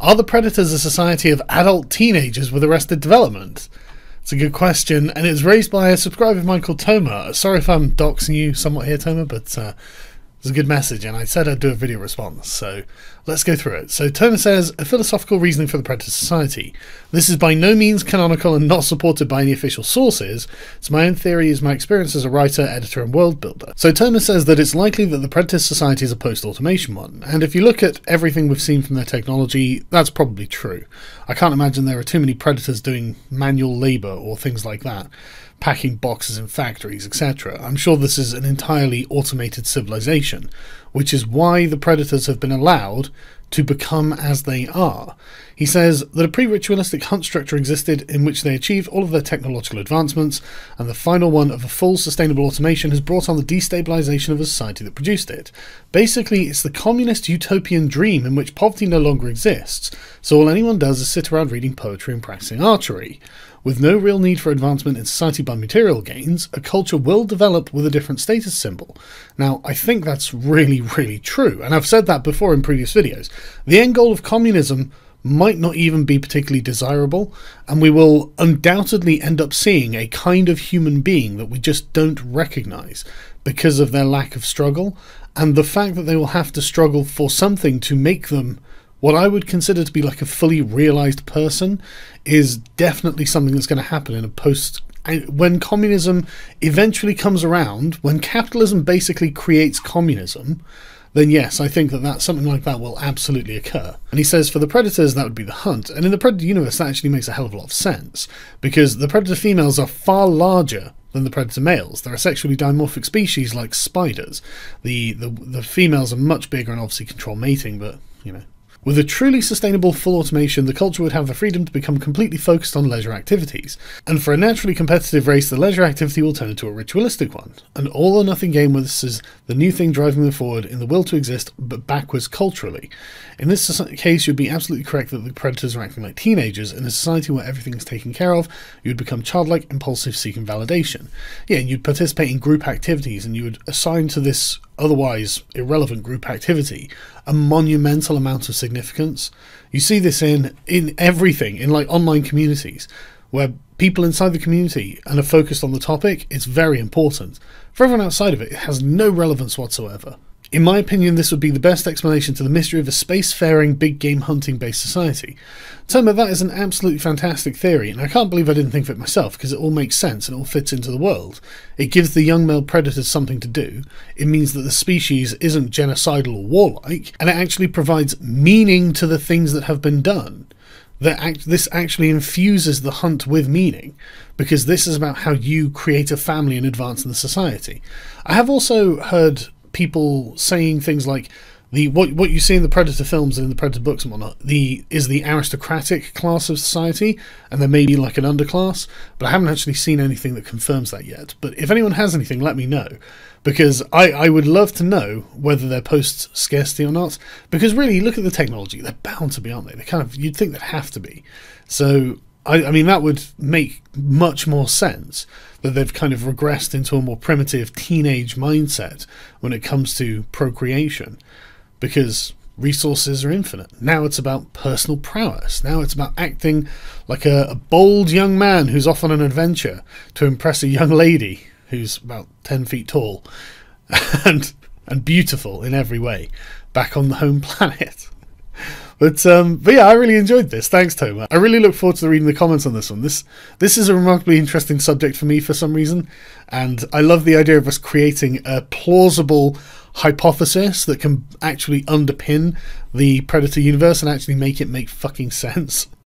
Are the predators a society of adult teenagers with arrested development? It's a good question, and it's raised by a subscriber of mine called Toma. Sorry if I'm doxing you somewhat here, Toma, but it's a good message, and I said I'd do a video response, so let's go through it. So Toma says, a philosophical reasoning for the predator society. This is by no means canonical and not supported by any official sources. It's my own theory, is my experience as a writer, editor, and world builder. So Toma says that it's likely that the predator society is a post-automation one, and if you look at everything we've seen from their technology, that's probably true. I can't imagine there are too many predators doing manual labour or things like that, packing boxes in factories, etc. I'm sure this is an entirely automated civilization, which is why the predators have been allowed to become as they are. He says that a pre-ritualistic hunt structure existed in which they achieved all of their technological advancements, and the final one of a full sustainable automation has brought on the destabilization of a society that produced it. Basically, it's the communist utopian dream in which poverty no longer exists, so all anyone does is sit around reading poetry and practicing archery. With no real need for advancement in society by material gains, a culture will develop with a different status symbol. Now, I think that's really, really true, and I've said that before in previous videos. The end goal of communism might not even be particularly desirable, and we will undoubtedly end up seeing a kind of human being that we just don't recognise because of their lack of struggle, and the fact that they will have to struggle for something to make them what I would consider to be like a fully realised person is definitely something that's going to happen in a post... When communism eventually comes around, when capitalism basically creates communism, then yes, I think that something like that will absolutely occur. And he says for the predators that would be the hunt, and in the predator universe that actually makes a hell of a lot of sense, because the predator females are far larger than the predator males. They're a sexually dimorphic species like spiders. The females are much bigger and obviously control mating, but, you know. With a truly sustainable full automation, the culture would have the freedom to become completely focused on leisure activities. And for a naturally competitive race, the leisure activity will turn into a ritualistic one. An all-or-nothing game where this is the new thing driving them forward in the will to exist, but backwards culturally. In this case, you'd be absolutely correct that the predators are acting like teenagers. In a society where everything is taken care of, you'd become childlike, impulsive, seeking validation. Yeah, and you'd participate in group activities, and you would assign to this otherwise irrelevant group activity a monumental amount of significance. You see this in everything, in like online communities, where people inside the community and are focused on the topic. It's very important. For everyone outside of it, it has no relevance whatsoever. In my opinion, this would be the best explanation to the mystery of a space-faring, big game hunting-based society. Toma, that is an absolutely fantastic theory, and I can't believe I didn't think of it myself, because it all makes sense and it all fits into the world. It gives the young male predators something to do, it means that the species isn't genocidal or warlike, and it actually provides meaning to the things that have been done. This actually infuses the hunt with meaning, because this is about how you create a family and advance in the society. I have also heard people saying things like what you see in the Predator films and in the Predator books and whatnot is the aristocratic class of society, and there may be like an underclass, but I haven't actually seen anything that confirms that yet. But if anyone has anything, let me know, because I would love to know whether they're post scarcity or not, because really, look at the technology, they're bound to be, aren't they? They kind of, you'd think they'd have to be. So I mean, that would make much more sense, that they've kind of regressed into a more primitive teenage mindset when it comes to procreation, because resources are infinite. Now it's about personal prowess. Now it's about acting like a bold young man who's off on an adventure to impress a young lady who's about 10 feet tall and beautiful in every way back on the home planet. But yeah, I really enjoyed this. Thanks, Toma. I really look forward to reading the comments on this one. This is a remarkably interesting subject for me for some reason, and I love the idea of us creating a plausible hypothesis that can actually underpin the Predator universe and actually make it make fucking sense.